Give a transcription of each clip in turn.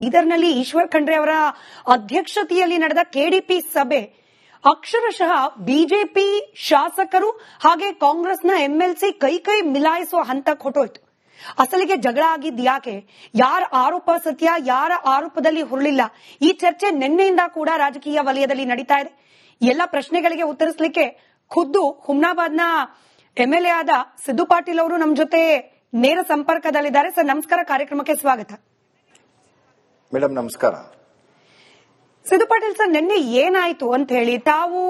ಇದರಲ್ಲಿ ಈಶ್ವರ್ ಖಂಡ್ರೆ ಅವರ ಅಧ್ಯಕ್ಷತೆಯಲ್ಲಿ ನಡೆದ ಕೆಡಿಪಿ ಸಭೆ ಅಕ್ಷರಶಃ ಬಿಜೆಪಿ ಶಾಸಕರು ಹಾಗೆ ಕಾಂಗ್ರೆಸ್ನ ಎಂಎಲ್ಸಿ ಕೈ ಮಿಲಾಯಿಸುವ ಹಂತಕ್ಕೆ ಹೊಟ್ಟೋಯ್ತು. ಅಸಲಿಗೆ ಜಗಳ ಆಗಿದ್ ಯಾಕೆ, ಯಾರ ಆರೋಪ ಸತ್ಯ, ಯಾರ ಆರೋಪದಲ್ಲಿ ಹುರುಳಿಲ್ಲ, ಈ ಚರ್ಚೆ ನಿನ್ನೆಯಿಂದ ಕೂಡ ರಾಜಕೀಯ ವಲಯದಲ್ಲಿ ನಡೀತಾ ಇದೆ. ಎಲ್ಲ ಪ್ರಶ್ನೆಗಳಿಗೆ ಉತ್ತರಿಸಲಿಕ್ಕೆ ಖುದ್ದು ಹುಮ್ನಾಬಾದ್ನ ಎಂಎಲ್ಎ ಆದ ಸಿದ್ದು ಪಾಟೀಲ್ ಅವರು ನಮ್ಮ ಜೊತೆ ನೇರ ಸಂಪರ್ಕದಲ್ಲಿದ್ದಾರೆ. ಸರ್ ನಮಸ್ಕಾರ, ಕಾರ್ಯಕ್ರಮಕ್ಕೆ ಸ್ವಾಗತ. ಮೇಡಮ್ ನಮಸ್ಕಾರ. ಸಿದ್ದು ಪಾಟೀಲ್ ಸರ್, ನಿನ್ನೆ ಏನಾಯ್ತು ಅಂತ ಹೇಳಿ ತಾವು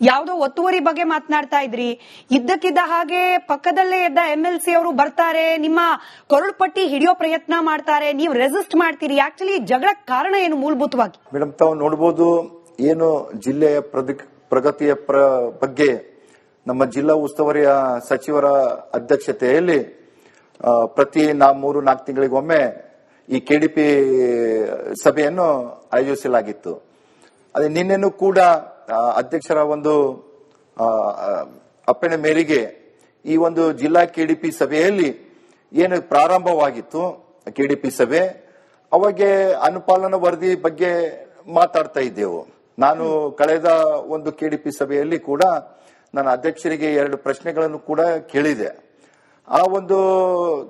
ಯಾವುದೋ ಒತ್ತುವರಿ ಬಗ್ಗೆ ಮಾತನಾಡ್ತಾ ಇದ್ರಿ. ಇದ್ದಕ್ಕಿದ್ದ ಹಾಗೆ ಪಕ್ಕದಲ್ಲೇ ಇದ್ದ ಎಂಎಲ್ಸಿ ಅವರು ಬರ್ತಾರೆ, ನಿಮ್ಮ ಕೊರಳು ಪಟ್ಟಿ ಹಿಡಿಯೋ ಪ್ರಯತ್ನ ಮಾಡ್ತಾರೆ, ನೀವು ರೆಸಿಸ್ಟ್ ಮಾಡ್ತೀರಿ. ಆಕ್ಚುಲಿ ಜಗಳ ಕಾರಣ ಏನು ಮೂಲಭೂತವಾಗಿ? ಮೇಡಮ್ ತಾವು ನೋಡಬಹುದು, ಏನು ಜಿಲ್ಲೆಯ ಪ್ರಗತಿಯ ಬಗ್ಗೆ ನಮ್ಮ ಜಿಲ್ಲಾ ಉಸ್ತುವಾರಿಯ ಸಚಿವರ ಅಧ್ಯಕ್ಷತೆಯಲ್ಲಿ ಪ್ರತಿ 3-4 ತಿಂಗಳಿಗೊಮ್ಮೆ ಈ ಕೆಡಿಪಿ ಸಭೆಯನ್ನು ಆಯೋಜಿಸಲಾಗಿತ್ತು. ಅದೇ ನಿನ್ನೆನೂ ಕೂಡ ಅಧ್ಯಕ್ಷರ ಒಂದು ಅಪ್ಪಣೆ ಮೇರೆಗೆ ಈ ಒಂದು ಜಿಲ್ಲಾ ಕೆಡಿಪಿ ಸಭೆಯಲ್ಲಿ ಏನು ಪ್ರಾರಂಭವಾಗಿತ್ತು ಕೆಡಿಪಿ ಸಭೆ, ಅವಾಗೆ ಅನುಪಾಲನಾ ವರದಿ ಬಗ್ಗೆ ಮಾತಾಡ್ತಾ ಇದ್ದೆವು. ನಾನು ಕಳೆದ ಒಂದು ಕೆಡಿಪಿ ಸಭೆಯಲ್ಲಿ ಕೂಡ ನನ್ನ ಅಧ್ಯಕ್ಷರಿಗೆ 2 ಪ್ರಶ್ನೆಗಳನ್ನು ಕೂಡ ಕೇಳಿದೆ. ಆ ಒಂದು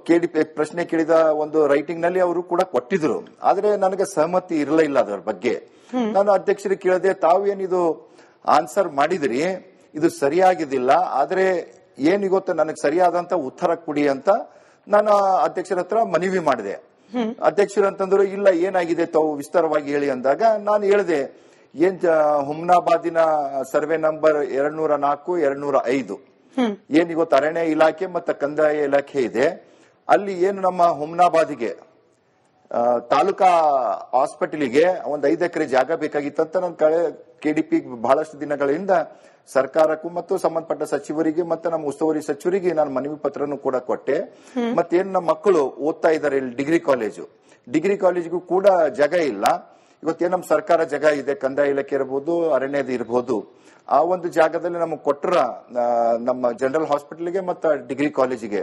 ಕೆಡಿಪಿ ಪ್ರಶ್ನೆ ಕೇಳಿದ ಒಂದು ರೈಟಿಂಗ್ ನಲ್ಲಿ ಅವರು ಕೂಡ ಕೊಟ್ಟಿದ್ರು, ಆದ್ರೆ ನನಗೆ ಸಹಮತಿ ಇರಲಿಲ್ಲ ಅದರ ಬಗ್ಗೆ. ನಾನು ಅಧ್ಯಕ್ಷರಿಗೆ ಕೇಳಿದೆ, ತಾವೇನಿದು ಆನ್ಸರ್ ಮಾಡಿದ್ರಿ, ಇದು ಸರಿಯಾಗಿದ್ದಿಲ್ಲ, ಆದ್ರೆ ಏನ್ ಗೊತ್ತ ನನಗೆ ಸರಿಯಾದಂತ ಉತ್ತರ ಕೊಡಿ ಅಂತ ನಾನು ಅಧ್ಯಕ್ಷರ ಹತ್ರ ಮನವಿ ಮಾಡಿದೆ. ಅಧ್ಯಕ್ಷರು ಅಂತಂದ್ರು, ಇಲ್ಲ ಏನಾಗಿದೆ ತಾವು ವಿಸ್ತಾರವಾಗಿ ಹೇಳಿ ಅಂದಾಗ ನಾನು ಹೇಳಿದೆ, ಏನ್ ಹುಮ್ನಾಬಾದಿನ ಸರ್ವೆ ನಂಬರ್ 204, 205 ಏನ್ ಇವತ್ತು ಅರಣ್ಯ ಇಲಾಖೆ ಮತ್ತೆ ಕಂದಾಯ ಇಲಾಖೆ ಇದೆ, ಅಲ್ಲಿ ಏನು ನಮ್ಮ ಹುಮ್ನಾಬಾದಿಗೆ ತಾಲೂಕಾ ಹಾಸ್ಪಿಟಲ್ಗೆ ಒಂದು 5 ಎಕರೆ ಜಾಗ ಬೇಕಾಗಿತ್ತಂತ ನಾನು ಕೆಡಿಪಿ ಬಹಳಷ್ಟು ದಿನಗಳಿಂದ ಸರ್ಕಾರಕ್ಕೂ ಮತ್ತು ಸಂಬಂಧಪಟ್ಟ ಸಚಿವರಿಗೆ ಮತ್ತೆ ನಮ್ಮ ಉಸ್ತುವಾರಿ ಸಚಿವರಿಗೆ ನಾನು ಮನವಿ ಪತ್ರನೂ ಕೂಡ ಕೊಟ್ಟೆ. ಮತ್ತೇನು ನಮ್ಮ ಮಕ್ಕಳು ಓದ್ತಾ ಇದ್ದಾರೆ ಇಲ್ಲಿ ಡಿಗ್ರಿ ಕಾಲೇಜ್ಗೂ ಕೂಡ ಜಾಗ ಇಲ್ಲ. ಇವತ್ತೇನು ನಮ್ಮ ಸರ್ಕಾರ ಜಾಗ ಇದೆ, ಕಂದಾಯ ಇಲಾಖೆ ಇರಬಹುದು, ಅರಣ್ಯದ ಇರಬಹುದು, ಆ ಒಂದು ಜಾಗದಲ್ಲಿ ನಮಗೆ ಕೊಟ್ಟರ ನಮ್ಮ ಜನರಲ್ ಹಾಸ್ಪಿಟಲ್ಗೆ ಮತ್ತು ಡಿಗ್ರಿ ಕಾಲೇಜಿಗೆ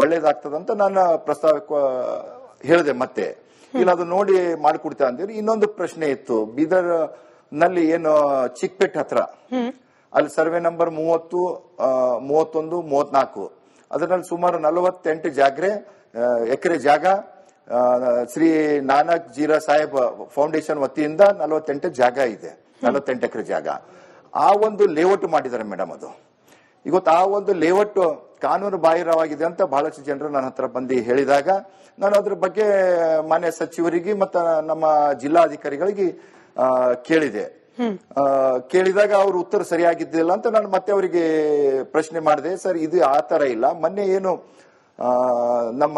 ಒಳ್ಳೇದಾಗ್ತದಂತ ನಾನು ಪ್ರಸ್ತಾವ ಹೇಳಿದೆ. ಮತ್ತೆ ಇಲ್ಲ ಅದು ನೋಡಿ ಮಾಡಿಕೊಡ್ತಾ ಅಂದಿರಿ. ಇನ್ನೊಂದು ಪ್ರಶ್ನೆ ಇತ್ತು, ಬೀದರ್ ನಲ್ಲಿ ಏನು ಚಿಕ್ಪೇಟ್ ಹತ್ರ ಅಲ್ಲಿ ಸರ್ವೆ ನಂಬರ್ 30, 31, 34 ಅದರಲ್ಲಿ ಸುಮಾರು 48 ಎಕರೆ ಜಾಗ ಶ್ರೀ ನಾನಕ್ ಜೀರಾ ಸಾಹೇಬ್ ಫೌಂಡೇಶನ್ ವತಿಯಿಂದ 48 ಜಾಗ ಇದೆ, 48 ಎಕರೆ ಜಾಗ. ಆ ಒಂದು ಲೇಔಟ್ ಮಾಡಿದ್ದಾರೆ ಮೇಡಮ್. ಅದು ಇವತ್ತು ಆ ಒಂದು ಲೇಔಟ್ ಕಾನೂನು ಬಾಹಿರವಾಗಿದೆ ಅಂತ ಬಹಳಷ್ಟು ಜನರು ನನ್ನ ಹತ್ರ ಬಂದು ಹೇಳಿದಾಗ ನಾನು ಅದ್ರ ಬಗ್ಗೆ ಮಾನ್ಯ ಸಚಿವರಿಗೆ ಮತ್ತು ನಮ್ಮ ಜಿಲ್ಲಾಧಿಕಾರಿಗಳಿಗೆ ಕೇಳಿದಾಗ ಅವ್ರ ಉತ್ತರ ಸರಿಯಾಗಿದ್ದಿಲ್ಲ ಅಂತ ನಾನು ಮತ್ತೆ ಅವರಿಗೆ ಪ್ರಶ್ನೆ ಮಾಡಿದೆ. ಸರ್ ಇದು ಆ ತರ ಇಲ್ಲ, ಮೊನ್ನೆ ಏನು ನಮ್ಮ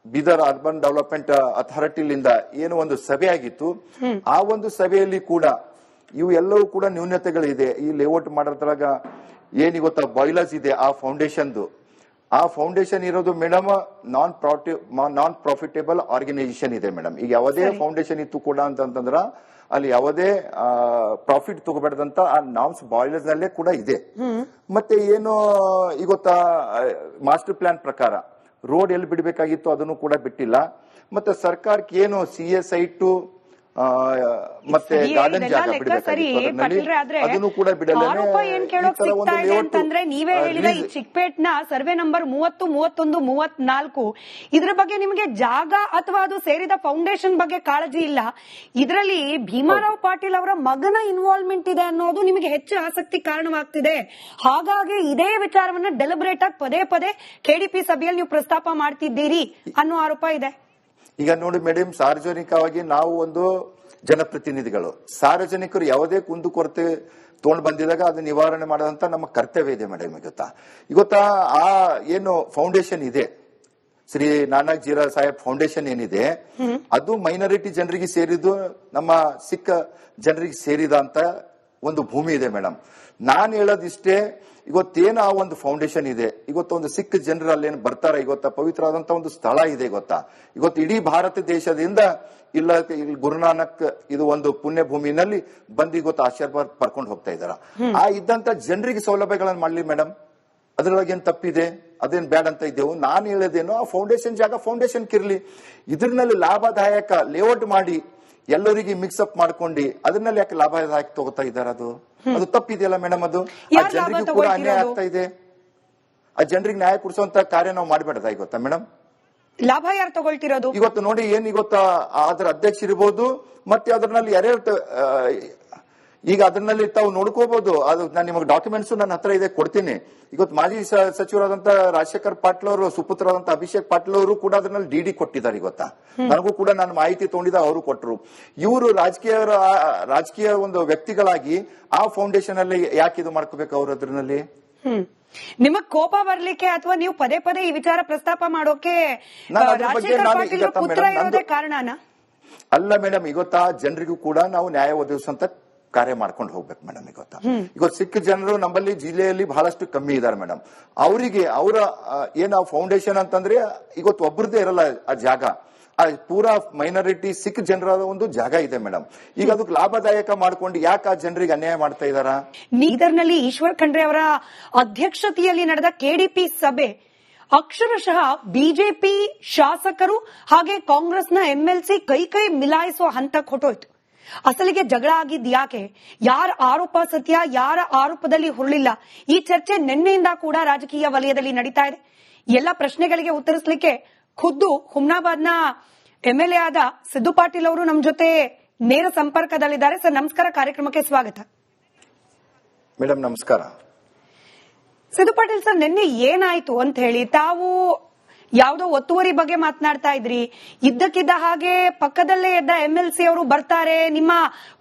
ಬೀದರ್ ಅರ್ಬನ್ ಡೆವಲಪ್ಮೆಂಟ್ ಅಥಾರಿಟಿಲಿಂದ ಏನು ಒಂದು ಸಭೆ ಆಗಿತ್ತು, ಆ ಒಂದು ಸಭೆಯಲ್ಲಿ ಕೂಡ ಇವು ಎಲ್ಲವೂ ಕೂಡ ನ್ಯೂನತೆಗಳಿದೆ. ಈ ಲೇಔಟ್ ಮಾಡೋದ್ರಾಗ ಏನ್ ಇವತ್ತ ಬಾಯ್ಲರ್ಸ್ ಇದೆ, ಆ ಫೌಂಡೇಶನ್ ಇರೋದು ಮೇಡಮ್ ನಾನ್ ಪ್ರಾಫಿಟೇಬಲ್ ಆರ್ಗನೈಸೇಷನ್ ಇದೆ ಮೇಡಮ್. ಈಗ ಯಾವುದೇ ಫೌಂಡೇಶನ್ ಇತ್ತು ಕೂಡ ಅಂತಂದ್ರ ಅಲ್ಲಿ ಯಾವುದೇ ಪ್ರಾಫಿಟ್ ತಗೋಬೇಡದಂತ ಆ ನಾಮ್ಸ್ ಬಾಯ್ಲರ್ಸ್ ನಲ್ಲೇ ಕೂಡ ಇದೆ. ಮತ್ತೆ ಏನು ಇವತ್ತ ಮಾಸ್ಟರ್ ಪ್ಲಾನ್ ಪ್ರಕಾರ ರೋಡ್ ಎಲ್ಲಿ ಬಿಡಬೇಕಾಗಿತ್ತು ಅದನ್ನು ಕೂಡ ಬಿಟ್ಟಿಲ್ಲ. ಮತ್ತೆ ಸರ್ಕಾರಕ್ಕೆ ಏನು CA-ಸೈಟ್ ಮತ್ತೆ ಗಾರ್ಡನ್ ಜಾಗ ಅದನ್ನು ಕೂಡ ಅಂತಂದ್ರೆ ನೀವೇ ಹೇಳಿದ ಈ ಚಿಕ್ಪೇಟ್ನ ಸರ್ವೆ ನಂಬರ್ 30, 31, 34 ಇದ್ರ ಬಗ್ಗೆ ನಿಮಗೆ ಜಾಗ ಅಥವಾ ಅದು ಸೇರಿದ ಫೌಂಡೇಶನ್ ಬಗ್ಗೆ ಕಾಳಜಿ ಇಲ್ಲ. ಇದರಲ್ಲಿ ಭೀಮಾರಾವ್ ಪಾಟೀಲ್ ಅವರ ಮಗನ ಇನ್ವಾಲ್ವ್ಮೆಂಟ್ ಇದೆ ಅನ್ನೋದು ನಿಮಗೆ ಹೆಚ್ಚು ಆಸಕ್ತಿ ಕಾರಣವಾಗ್ತಿದೆ. ಹಾಗಾಗಿ ಇದೇ ವಿಚಾರವನ್ನ ಡೆಲಿಬ್ರೇಟ್ ಆಗಿ ಪದೇ ಕೆಡಿಪಿ ಸಭೆಯಲ್ಲಿ ನೀವು ಪ್ರಸ್ತಾಪ ಮಾಡ್ತಿದ್ದೀರಿ ಅನ್ನೋ ಆರೋಪ ಇದೆ. ಈಗ ನೋಡಿ ಮೇಡಮ್, ಸಾರ್ವಜನಿಕವಾಗಿ ನಾವು ಒಂದು ಜನಪ್ರತಿನಿಧಿಗಳು, ಸಾರ್ವಜನಿಕರು ಯಾವುದೇ ಕುಂದುಕೊರತೆ ತಗೊಂಡು ಬಂದಿದಾಗ ಅದು ನಿವಾರಣೆ ಮಾಡೋದಂತ ನಮ್ಮ ಕರ್ತವ್ಯ ಇದೆ ಮೇಡಮ್. ಇವತ್ತ ಆ ಏನು ಫೌಂಡೇಶನ್ ಇದೆ, ಶ್ರೀ ನಾನಕ್ ಜೀರಾ ಸಾಹೇಬ್ ಫೌಂಡೇಶನ್ ಏನಿದೆ, ಅದು ಮೈನಾರಿಟಿ ಜನರಿಗೆ ಸೇರಿದ್ದು, ನಮ್ಮ ಸಿಖ್ ಜನರಿಗೆ ಸೇರಿದ ಅಂತ ಒಂದು ಭೂಮಿ ಇದೆ ಮೇಡಮ್. ನಾನು ಹೇಳೋದಿಷ್ಟೇ, ಇವತ್ತೇನು ಆ ಒಂದು ಫೌಂಡೇಶನ್ ಇದೆ, ಇವತ್ತೊಂದು ಸಿಖ್ ಜನರು ಅಲ್ಲೇನು ಬರ್ತಾರೆ, ಇವತ್ತ ಪವಿತ್ರವಾದಂತ ಒಂದು ಸ್ಥಳ ಇದೆ. ಇವತ್ತು ಇಡೀ ಭಾರತ ದೇಶದಿಂದ ಇಲ್ಲಿ ಗುರುನಾನಕ್ ಇದು ಒಂದು ಪುಣ್ಯ ಭೂಮಿನಲ್ಲಿ ಬಂದು ಇವತ್ತು ಆಶೀರ್ವಾದ ಪಡ್ಕೊಂಡು ಹೋಗ್ತಾ ಇದಾರ. ಆ ಇದ್ದಂತ ಜನರಿಗೆ ಸೌಲಭ್ಯಗಳನ್ನು ಮಾಡ್ಲಿ ಮೇಡಮ್, ಅದ್ರೊಳಗೆ ಏನ್ ತಪ್ಪಿದೆ? ಅದೇನ್ ಬ್ಯಾಡ್ ಅಂತ ಇದ್ದೆವು. ನಾನು ಹೇಳೋದೇನು, ಆ ಫೌಂಡೇಶನ್ ಜಾಗ ಫೌಂಡೇಶನ್ ಕಿರ್ಲಿ, ಇದ್ರಲ್ಲಿ ಲಾಭದಾಯಕ ಲೇಔಟ್ ಮಾಡಿ ಎಲ್ಲರಿಗೆ ಮಿಕ್ಸ್ ಅಪ್ ಮಾಡ್ಕೊಂಡು ಅದನ್ನಲ್ಲಿ ಯಾಕೆ ಲಾಭದಾಯಕ ತಗೋತಾ ಇದ್ದಾರೆ? ಅದು ತಪ್ಪಿದೆಯಲ್ಲ ಮೇಡಮ್. ಅದು ಆ ಜನರಿಗೂ ಕೂಡ ಅನ್ಯಾಯ ಆಗ್ತಾ ಇದೆ. ಆ ಜನರಿಗೆ ನ್ಯಾಯ ಕೊಡಿಸುವಂತ ಕಾರ್ಯ ನಾವು ಮಾಡಬೇಡದ ಗೊತ್ತಾ ಮೇಡಮ್? ಲಾಭ ಯಾರು ತಗೊಳ್ತಿರೋದು? ಇವತ್ತು ನೋಡಿ ಏನ್ ಇವತ್ತ ಅದರ ಅಧ್ಯಕ್ಷ ಇರ್ಬೋದು, ಮತ್ತೆ ಅದರಲ್ಲಿ ಯಾರ್ಯಾರು ಈಗ ಅದರಲ್ಲಿ ತಾವು ನೋಡ್ಕೋಬಹುದು. ಅದು ನಾನು ನಿಮಗೆ ಡಾಕ್ಯುಮೆಂಟ್ಸ್ ನನ್ನ ಹತ್ರ ಇದೆ, ಕೊಡ್ತೀನಿ. ಇವತ್ತು ಮಾಜಿ ಸಚಿವರಾದಂತ ರಾಜಶೇಖರ್ ಪಾಟೀಲ್ ಅವರು ಸುಪುತ್ರರಾದಂತ ಅಭಿಷೇಕ್ ಪಾಟೀಲ್ ಅವರು ಕೂಡ ಅದರಲ್ಲಿ ಡಿಡಿ ಕೊಟ್ಟಿದ್ದಾರೆ. ಇವತ್ತಾ ನನಗೂ ಕೂಡ ನಾನು ಮಾಹಿತಿ ತಗೊಂಡಿದ್ದ, ಅವರು ಕೊಟ್ಟರು. ಇವರು ರಾಜಕೀಯ ಒಂದು ವ್ಯಕ್ತಿಗಳಾಗಿ ಆ ಫೌಂಡೇಶನ್ ಅಲ್ಲಿ ಯಾಕೆ ಇದು ಮಾಡ್ಕೋಬೇಕು ಅವರು? ಅದರಲ್ಲಿ ನಿಮಗ್ ಕೋಪ ಬರ್ಲಿಕ್ಕೆ ಅಥವಾ ನೀವು ಪದೇ ಪದೇ ಈ ವಿಚಾರ ಪ್ರಸ್ತಾಪ ಮಾಡೋಕೆ ಕಾರಣನ? ಅಲ್ಲ ಮೇಡಮ್, ಇವತ್ತ ಜನರಿಗೂ ಕೂಡ ನಾವು ನ್ಯಾಯ ಒದಗಿಸುವಂತ ಕಾರ್ಯ ಮಾಡ್ಕೊಂಡು ಹೋಗ್ಬೇಕು ಮೇಡಮ್. ಇವತ್ತು ಸಿಕ್ಕ ಜನರು ನಮ್ಮಲ್ಲಿ ಜಿಲ್ಲೆಯಲ್ಲಿ ಬಹಳಷ್ಟು ಕಮ್ಮಿ ಇದ್ದಾರೆ ಮೇಡಮ್. ಅವರಿಗೆ ಅವರ ಏನ್ ಫೌಂಡೇಶನ್ ಅಂತಂದ್ರೆ ಇವತ್ತು ಒಬ್ಬರದೇ ಇರಲ್ಲ ಆ ಜಾಗ, ಆ ಪೂರಾ ಮೈನಾರಿಟಿ ಸಿಖ್ ಜನರ ಒಂದು ಜಾಗ ಇದೆ ಮೇಡಮ್. ಈಗ ಅದಕ್ಕೆ ಲಾಭದಾಯಕ ಮಾಡ್ಕೊಂಡು ಯಾಕೆ ಆ ಜನರಿಗೆ ಅನ್ಯಾಯ ಮಾಡ್ತಾ ಇದಾರ? ಬೀದರ್ನಲ್ಲಿ ಈಶ್ವರ್ ಖಂಡ್ರೆ ಅವರ ಅಧ್ಯಕ್ಷತೆಯಲ್ಲಿ ನಡೆದ ಕೆಡಿಪಿ ಸಭೆ ಅಕ್ಷರಶಃ ಬಿಜೆಪಿ ಶಾಸಕರು ಹಾಗೆ ಕಾಂಗ್ರೆಸ್ನ ಎಂಎಲ್ಸಿ ಕೈ ಮಿಲಾಯಿಸುವ ಹಂತಕ್ಕೆ ಹೊಟ್ಟೋಯ್ತು. ಅಸಲಿಗೆ ಜಗಳ ಆಗಿದ್ ಯಾಕೆ? ಯಾರ ಆರೋಪ ಸತ್ಯ, ಯಾರ ಆರೋಪದಲ್ಲಿ ಹುರುಳಿಲ್ಲ? ಈ ಚರ್ಚೆ ನಿನ್ನೆಯಿಂದ ಕೂಡ ರಾಜಕೀಯ ವಲಯದಲ್ಲಿ ನಡೀತಾ ಇದೆ. ಎಲ್ಲ ಪ್ರಶ್ನೆಗಳಿಗೆ ಉತ್ತರಿಸಲಿಕ್ಕೆ ಖುದ್ದು ಹುಮ್ನಾಬಾದ್ನ ಎಂಎಲ್ಎ ಆದ ಸಿದ್ದು ಪಾಟೀಲ್ ಅವರು ನಮ್ಮ ಜೊತೆ ನೇರ ಸಂಪರ್ಕದಲ್ಲಿದ್ದಾರೆ. ಸರ್ ನಮಸ್ಕಾರ, ಕಾರ್ಯಕ್ರಮಕ್ಕೆ ಸ್ವಾಗತ. ಮೇಡಮ್ ನಮಸ್ಕಾರ. ಸಿದ್ದು ಪಾಟೀಲ್ ಸರ್, ನಿನ್ನೆ ಏನಾಯ್ತು ಅಂತ ಹೇಳಿ ತಾವು ಯಾವುದೋ ಒತ್ತುವರಿ ಬಗ್ಗೆ ಮಾತನಾಡ್ತಾ ಇದ್ರಿ. ಇದ್ದಕ್ಕಿದ್ದ ಹಾಗೆ ಪಕ್ಕದಲ್ಲೇ ಇದ್ದ ಎಂಎಲ್ಸಿ ಅವರು ಬರ್ತಾರೆ, ನಿಮ್ಮ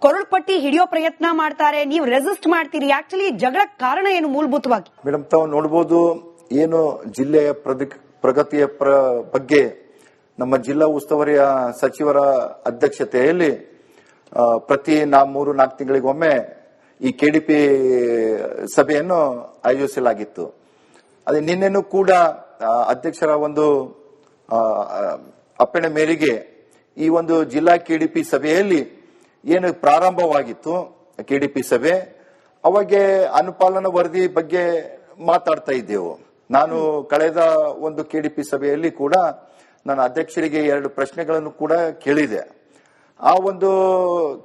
ಕೊರಳು ಪಟ್ಟಿ ಹಿಡಿಯೋ ಪ್ರಯತ್ನ ಮಾಡ್ತಾರೆ, ನೀವು ರೆಸಿಸ್ಟ್ ಮಾಡ್ತೀರಿ. ಆಕ್ಚುಲಿ ಜಗಳ ಕಾರಣ ಏನು ಮೂಲಭೂತವಾಗಿ? ಮೇಡಮ್ ತಾವು ನೋಡಬಹುದು, ಏನು ಜಿಲ್ಲೆಯ ಪ್ರಗತಿಯ ಬಗ್ಗೆ ನಮ್ಮ ಜಿಲ್ಲಾ ಉಸ್ತುವಾರಿಯ ಸಚಿವರ ಅಧ್ಯಕ್ಷತೆಯಲ್ಲಿ ಪ್ರತಿ 3-4 ತಿಂಗಳಿಗೊಮ್ಮೆ ಈ ಕೆಡಿಪಿ ಸಭೆಯನ್ನು ಆಯೋಜಿಸಲಾಗಿತ್ತು. ಅದೇ ನಿನ್ನೆನೂ ಕೂಡ ಅಧ್ಯಕ್ಷರ ಒಂದು ಅಪ್ಪಣೆ ಮೇರೆಗೆ ಈ ಒಂದು ಜಿಲ್ಲಾ ಕೆಡಿಪಿ ಸಭೆಯಲ್ಲಿ ಏನು ಪ್ರಾರಂಭವಾಗಿತ್ತು ಕೆಡಿಪಿ ಸಭೆ, ಅವಾಗೆ ಅನುಪಾಲನಾ ವರದಿ ಬಗ್ಗೆ ಮಾತಾಡ್ತಾ ಇದ್ದೆವು. ನಾನು ಕಳೆದ ಒಂದು ಕೆಡಿಪಿ ಸಭೆಯಲ್ಲಿ ಕೂಡ ನಾನು ಅಧ್ಯಕ್ಷರಿಗೆ 2 ಪ್ರಶ್ನೆಗಳನ್ನು ಕೂಡ ಕೇಳಿದೆ. ಆ ಒಂದು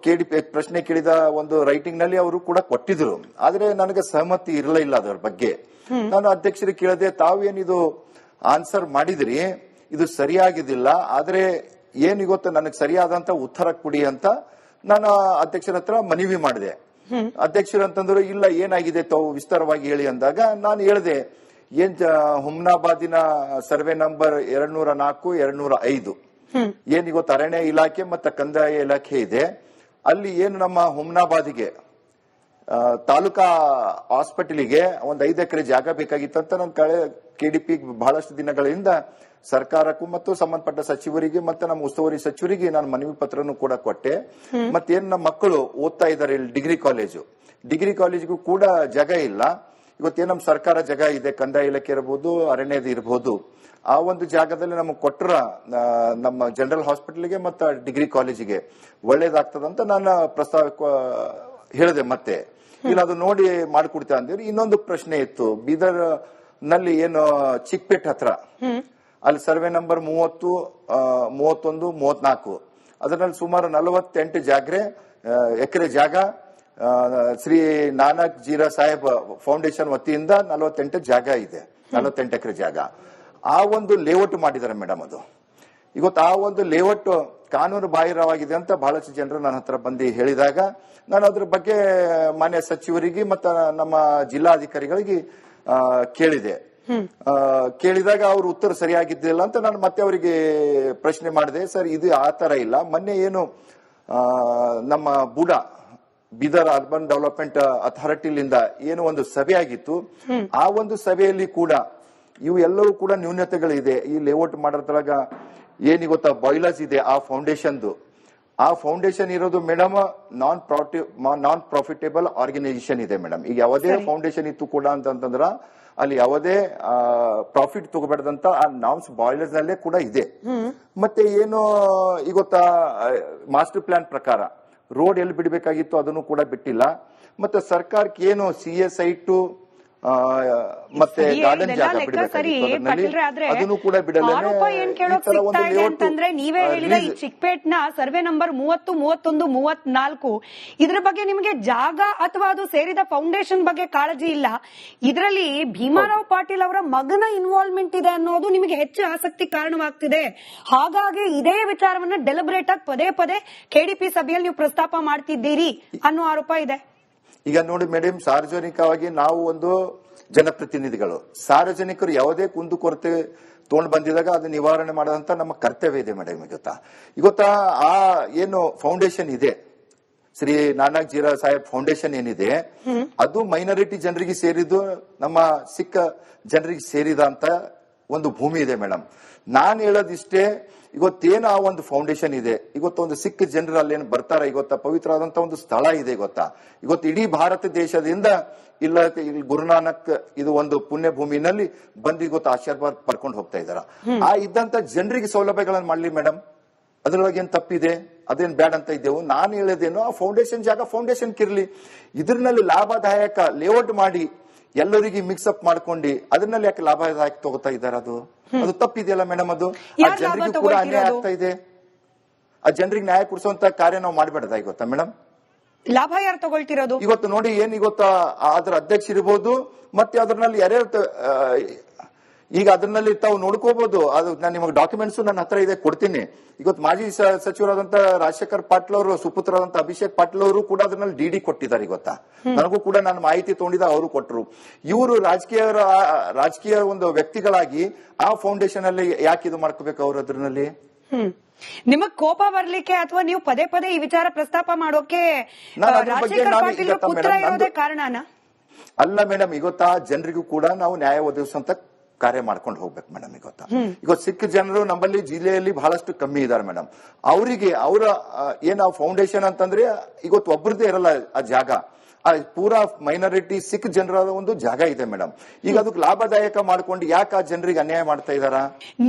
ಕೆಡಿಪಿ ಪ್ರಶ್ನೆ ಕೇಳಿದ ಒಂದು ರೈಟಿಂಗ್ ನಲ್ಲಿ ಅವರು ಕೂಡ ಕೊಟ್ಟಿದ್ರು, ಆದ್ರೆ ನನಗೆ ಸಹಮತಿ ಇರಲಿಲ್ಲ ಅದರ ಬಗ್ಗೆ. ನಾನು ಅಧ್ಯಕ್ಷರಿಗೆ ಕೇಳಿದೆ, ತಾವೇನಿದು ಆನ್ಸರ್ ಮಾಡಿದ್ರಿ, ಇದು ಸರಿಯಾಗಿದ್ದಿಲ್ಲ, ಆದ್ರೆ ಏನ್ ಇವತ್ತು ನನಗೆ ಸರಿಯಾದಂತ ಉತ್ತರ ಕೊಡಿ ಅಂತ ನಾನು ಅಧ್ಯಕ್ಷರ ಹತ್ರ ಮನವಿ ಮಾಡಿದೆ. ಅಧ್ಯಕ್ಷರು ಅಂತಂದ್ರು, ಇಲ್ಲ ಏನಾಗಿದೆ ತಾವು ವಿಸ್ತಾರವಾಗಿ ಹೇಳಿ ಅಂದಾಗ ನಾನು ಹೇಳಿದೆ, ಏನ್ ಹುಮ್ನಾಬಾದಿನ ಸರ್ವೆ ನಂಬರ್ 204, 205 ಏನ್ ಇವತ್ತು ಅರಣ್ಯ ಇಲಾಖೆ ಮತ್ತೆ ಕಂದಾಯ ಇಲಾಖೆ ಇದೆ, ಅಲ್ಲಿ ಏನು ನಮ್ಮ ಹುಮ್ನಾಬಾದಿಗೆ ತಾಲೂಕಾ ಹಾಸ್ಪಿಟಲ್ಗೆ ಒಂದು 5 ಎಕರೆ ಜಾಗ ಬೇಕಾಗಿತ್ತಂತ ನಾನು ಕೆಡಿಪಿ ಬಹಳಷ್ಟು ದಿನಗಳಿಂದ ಸರ್ಕಾರಕ್ಕೂ ಮತ್ತು ಸಂಬಂಧಪಟ್ಟ ಸಚಿವರಿಗೆ ಮತ್ತೆ ನಮ್ಮ ಉಸ್ತುವಾರಿ ಸಚಿವರಿಗೆ ನಾನು ಮನವಿ ಪತ್ರನು ಕೂಡ ಕೊಟ್ಟೆ. ಮತ್ತೇನು ನಮ್ಮ ಮಕ್ಕಳು ಓದ್ತಾ ಇದ್ದಾರೆ ಇಲ್ಲಿ ಡಿಗ್ರಿ ಕಾಲೇಜ್ಗೂ ಕೂಡ ಜಾಗ ಇಲ್ಲ. ಇವತ್ತೇನು ನಮ್ಮ ಸರ್ಕಾರ ಜಾಗ ಇದೆ, ಕಂದಾಯ ಇಲಾಖೆ ಇರಬಹುದು, ಅರಣ್ಯದ ಇರಬಹುದು, ಆ ಒಂದು ಜಾಗದಲ್ಲಿ ನಮಗೆ ಕೊಟ್ಟರ ನಮ್ಮ ಜನರಲ್ ಹಾಸ್ಪಿಟಲ್ಗೆ ಮತ್ತು ಡಿಗ್ರಿ ಕಾಲೇಜಿಗೆ ಒಳ್ಳೇದಾಗ್ತದಂತ ನಾನು ಪ್ರಸ್ತಾವ ಹೇಳಿದೆ. ಮತ್ತೆ ಇಲ್ಲ ಅದು ನೋಡಿ ಮಾಡಿಕೊಡ್ತಾ ಅಂದಿವ್ರಿ. ಇನ್ನೊಂದು ಪ್ರಶ್ನೆ ಇತ್ತು, ಬೀದರ್ ನಲ್ಲಿ ಏನು ಚಿಕ್ಪೇಟ್ ಹತ್ರ ಅಲ್ಲಿ ಸರ್ವೆ ನಂಬರ್ 30, 31, 34 ಅದರಲ್ಲಿ ಸುಮಾರು 48 ಎಕರೆ ಜಾಗ ಶ್ರೀ ನಾನಕ್ ಜೀರಾ ಸಾಹೇಬ್ ಫೌಂಡೇಶನ್ ವತಿಯಿಂದ 48 ಜಾಗ ಇದೆ, 48 ಎಕರೆ ಜಾಗ. ಆ ಒಂದು ಲೇಔಟ್ ಮಾಡಿದ್ದಾರೆ ಮೇಡಮ್. ಅದು ಇವತ್ತು ಆ ಒಂದು ಲೇಔಟ್ ಕಾನೂನು ಬಾಹಿರವಾಗಿದೆ ಅಂತ ಬಹಳಷ್ಟು ಜನರು ನನ್ನ ಹತ್ರ ಬಂದು ಹೇಳಿದಾಗ ನಾನು ಅದ್ರ ಬಗ್ಗೆ ಮಾನ್ಯ ಸಚಿವರಿಗೆ ಮತ್ತು ನಮ್ಮ ಜಿಲ್ಲಾಧಿಕಾರಿಗಳಿಗೆ ಕೇಳಿದಾಗ ಅವ್ರ ಉತ್ತರ ಸರಿಯಾಗಿದ್ದಿಲ್ಲ ಅಂತ ನಾನು ಮತ್ತೆ ಅವರಿಗೆ ಪ್ರಶ್ನೆ ಮಾಡಿದೆ. ಸರ್ ಇದು ಆ ತರ ಇಲ್ಲ, ಮೊನ್ನೆ ಏನು ನಮ್ಮ ಬೀದರ್ ಅರ್ಬನ್ ಡೆವಲಪ್ಮೆಂಟ್ ಅಥಾರಿಟಿಲಿಂದ ಏನು ಒಂದು ಸಭೆ ಆಗಿತ್ತು, ಆ ಒಂದು ಸಭೆಯಲ್ಲಿ ಕೂಡ ಇವು ಎಲ್ಲವೂ ಕೂಡ ನ್ಯೂನತೆಗಳಿದೆ. ಈ ಲೇಔಟ್ ಮಾಡೋದ್ರಾಗ ಏನ್ ಗೊತ್ತಾ ಬಾಯ್ಲರ್ಸ್ ಇದೆ, ಆ ಫೌಂಡೇಶನ್ ಇರೋದು ಮೇಡಮ್ ನಾನ್ ಪ್ರಾಫಿಟೇಬಲ್ ಆರ್ಗನೈಸೇಷನ್ ಇದೆ ಮೇಡಮ್. ಈಗ ಯಾವುದೇ ಫೌಂಡೇಶನ್ ಇತ್ತು ಕೂಡ ಅಂತಂದ್ರ ಅಲ್ಲಿ ಯಾವುದೇ ಪ್ರಾಫಿಟ್ ತಗೋಬೇಡದಂತ ಆ ನಾಮ್ಸ್ ಬಾಯ್ಲರ್ಸ್ ನಲ್ಲೇ ಕೂಡ ಇದೆ. ಮತ್ತೆ ಏನು ಈಗ ಗೊತ್ತಾ ಮಾಸ್ಟರ್ ಪ್ಲಾನ್ ಪ್ರಕಾರ ರೋಡ್ ಎಲ್ಲಿ ಬಿಡಬೇಕಾಗಿತ್ತು ಅದನ್ನು ಕೂಡ ಬಿಟ್ಟಿಲ್ಲ. ಮತ್ತೆ ಸರ್ಕಾರಕ್ಕೆ ಏನು CS ಸೈಟು ಮತ್ತೆ ಸರಿ ಗಾರ್ಡನ್ ಹೇಳಿದೆಲ್ಲ ಜಾಗ ಲೆಕ್ಕ ಸರಿ ಬಿಡಬೇಕಾಗಿತ್ತು ಪಾಟೀಲ್ರೆ, ಆದ್ರೆ ಅದನ್ನು ಕೂಡ ಬಿಡಲೇನೆ ಆರೋಪ ಏನ್ ಕೇಳೋಕ್ ಈ ತರ ಸಿಗ್ತಾ ಒಂದು ಇದೆ layout, ಅಂತಂದ್ರೆ ನೀವೇ ಹೇಳಿದ ಈ release- ಚಿಕ್ಪೇಟ್ನ ಸರ್ವೆ ನಂಬರ್ 30, 31, 34 ಇದ್ರ ಬಗ್ಗೆ ನಿಮಗೆ ಜಾಗ ಅಥವಾ ಅದು ಸೇರಿದ ಫೌಂಡೇಶನ್ ಬಗ್ಗೆ ಕಾಳಜಿ ಇಲ್ಲ. ಇದರಲ್ಲಿ ಭೀಮಾರಾವ್ ಪಾಟೀಲ್ ಅವರ ಮಗನ ಇನ್ವಾಲ್ವ್ಮೆಂಟ್ ಇದೆ ಅನ್ನೋದು ನಿಮಗೆ ಹೆಚ್ಚು ಆಸಕ್ತಿ ಕಾರಣವಾಗ್ತಿದೆ. ಹಾಗಾಗಿ ಇದೇ ವಿಚಾರವನ್ನ ಡೆಲಿಬ್ರೇಟ್ ಆಗಿ ಪದೇ ಪದೇ ಕೆಡಿಪಿ ಸಭೆಯಲ್ಲಿ ನೀವು ಪ್ರಸ್ತಾಪ ಮಾಡ್ತಿದ್ದೀರಿ ಅನ್ನೋ ಆರೋಪ ಇದೆ. ಈಗ ನೋಡಿ ಮೇಡಮ್, ಸಾರ್ವಜನಿಕವಾಗಿ ನಾವು ಒಂದು ಜನಪ್ರತಿನಿಧಿಗಳು, ಸಾರ್ವಜನಿಕರು ಯಾವುದೇ ಕುಂದುಕೊರತೆ ತಗೊಂಡು ಬಂದಿದಾಗ ಅದು ನಿವಾರಣೆ ಮಾಡೋದಂತ ನಮ್ಮ ಕರ್ತವ್ಯ ಇದೆ ಮೇಡಮ್. ಇವತ್ತ ಆ ಏನು ಫೌಂಡೇಶನ್ ಇದೆ, ಶ್ರೀ ನಾನಕ್ ಜೀರಾ ಸಾಹೇಬ್ ಫೌಂಡೇಶನ್ ಏನಿದೆ, ಅದು ಮೈನಾರಿಟಿ ಜನರಿಗೆ ಸೇರಿದ್ದು, ನಮ್ಮ ಸಿಖ್ ಜನರಿಗೆ ಸೇರಿದಂತ ಒಂದು ಭೂಮಿ ಇದೆ ಮೇಡಮ್. ನಾನು ಹೇಳೋದಿಷ್ಟೇ, ಇವತ್ತೇನು ಆ ಒಂದು ಫೌಂಡೇಶನ್ ಇದೆ, ಇವತ್ತೊಂದು ಸಿಖ್ ಜನರು ಅಲ್ಲೇನು ಬರ್ತಾರೆ, ಇವತ್ತ ಪವಿತ್ರವಾದಂತ ಒಂದು ಸ್ಥಳ ಇದೆ. ಇವತ್ತು ಇಡೀ ಭಾರತ ದೇಶದಿಂದ ಇಲ್ಲಿ ಗುರುನಾನಕ್ ಇದು ಒಂದು ಪುಣ್ಯ ಭೂಮಿನಲ್ಲಿ ಬಂದು ಇವತ್ತು ಆಶೀರ್ವಾದ ಪಡ್ಕೊಂಡು ಹೋಗ್ತಾ ಇದಾರ. ಆ ಇದ್ದಂತ ಜನರಿಗೆ ಸೌಲಭ್ಯಗಳನ್ನು ಮಾಡ್ಲಿ ಮೇಡಮ್, ಅದ್ರೊಳಗೆ ಏನ್ ತಪ್ಪಿದೆ, ಅದೇನ್ ಬ್ಯಾಡ್ ಅಂತ ಇದ್ದೇವು. ನಾನು ಹೇಳೋದೇನು, ಆ ಫೌಂಡೇಶನ್ ಜಾಗ ಫೌಂಡೇಶನ್ ಕಿರ್ಲಿ, ಇದ್ರಲ್ಲಿ ಲಾಭದಾಯಕ ಲೇಔಟ್ ಮಾಡಿ ಎಲ್ಲರಿಗೆ ಮಿಕ್ಸ್ ಅಪ್ ಮಾಡ್ಕೊಂಡು ಅದನ್ನಲ್ಲಿ ಯಾಕೆ ಲಾಭದಾಯಕ ತಗೋತಾ ಇದ್ದಾರೆ? ಅದು ತಪ್ಪಿದೆಯಲ್ಲ ಮೇಡಮ್. ಅದು ಆ ಜನರಿಗೂ ಕೂಡ ಅನ್ಯಾಯ ಆಗ್ತಾ ಇದೆ. ಆ ಜನರಿಗೆ ನ್ಯಾಯ ಕೊಡಿಸುವಂತ ಕಾರ್ಯ ನಾವು ಮಾಡ್ಬೇಡದ ಗೊತ್ತಾ ಮೇಡಮ್? ಲಾಭ ಯಾರು ತಗೊಳ್ತಿರೋದು? ಇವತ್ತು ನೋಡಿ ಏನ್ ಅದ್ರ ಅಧ್ಯಕ್ಷರಿರ್ಬೋದು, ಮತ್ತೆ ಅದ್ರಲ್ಲಿ ಯಾರ್ಯಾರು ಈಗ ಅದ್ರಲ್ಲಿ ತಾವು ನೋಡ್ಕೋಬಹುದು. ಅದು ನಾನು ನಿಮಗೆ ಡಾಕ್ಯುಮೆಂಟ್ಸ್ ನನ್ನ ಹತ್ರ ಇದೆ, ಕೊಡ್ತೀನಿ. ಇವತ್ತು ಮಾಜಿ ಸಚಿವರಾದಂತ ರಾಜಶೇಖರ್ ಪಾಟೀಲ್ ಅವರು ಸುಪುತ್ರರಾದಂತ ಅಭಿಷೇಕ್ ಪಾಟೀಲ್ ಅವರು ಕೂಡ ಅದ್ರಲ್ಲಿ ಡಿಡಿ ಕೊಟ್ಟಿದ್ದಾರೆ. ನನಗೂ ಕೂಡ ನಾನು ಮಾಹಿತಿ ತಗೊಂಡಿದ್ದ, ಅವರು ಕೊಟ್ಟರು. ಇವರು ರಾಜಕೀಯ ಒಂದು ವ್ಯಕ್ತಿಗಳಾಗಿ ಆ ಫೌಂಡೇಶನ್ ಅಲ್ಲಿ ಯಾಕೆ ಇದು ಮಾಡ್ಕೋಬೇಕು ಅವರು? ಅದ್ರಲ್ಲಿ ನಿಮಗ್ ಕೋಪ ಬರ್ಲಿಕ್ಕೆ ಅಥವಾ ನೀವು ಪದೇ ಪದೇ ಈ ವಿಚಾರ ಪ್ರಸ್ತಾಪ ಮಾಡೋಕೆ ರಾಜಶೇಖರ್ ಪಾಟೀಲ್ ಪುತ್ರ ಇರೋದೇ ಕಾರಣನಾ? ಅಲ್ಲ ಮೇಡಮ್, ಜನರಿಗೂ ಕೂಡ ನಾವು ನ್ಯಾಯ ಒದಗಿಸುವಂತ ಕಾರ್ಯ ಮಾಡ್ಕೊಂಡು ಹೋಗ್ಬೇಕು ಮೇಡಮ್. ಇವತ್ತು ಸಿಖ್ ಜನರು ನಮ್ಮಲ್ಲಿ ಜಿಲ್ಲೆಯಲ್ಲಿ ಬಹಳಷ್ಟು ಕಮ್ಮಿ ಇದ್ದಾರೆ ಮೇಡಮ್. ಅವರಿಗೆ ಅವರ ಏನ್ ಫೌಂಡೇಶನ್ ಅಂತಂದ್ರೆ ಇವತ್ತು ಒಬ್ಬರದೇ ಇರಲ್ಲ ಆ ಜಾಗ, ಆ ಪೂರಾ ಮೈನಾರಿಟಿ ಸಿಖ್ ಜನರ ಒಂದು ಜಾಗ ಇದೆ ಮೇಡಮ್. ಈಗ ಅದಕ್ಕೆ ಲಾಭದಾಯಕ ಮಾಡ್ಕೊಂಡು ಯಾಕೆ ಆ ಜನರಿಗೆ ಅನ್ಯಾಯ ಮಾಡ್ತಾ ಇದಾರ?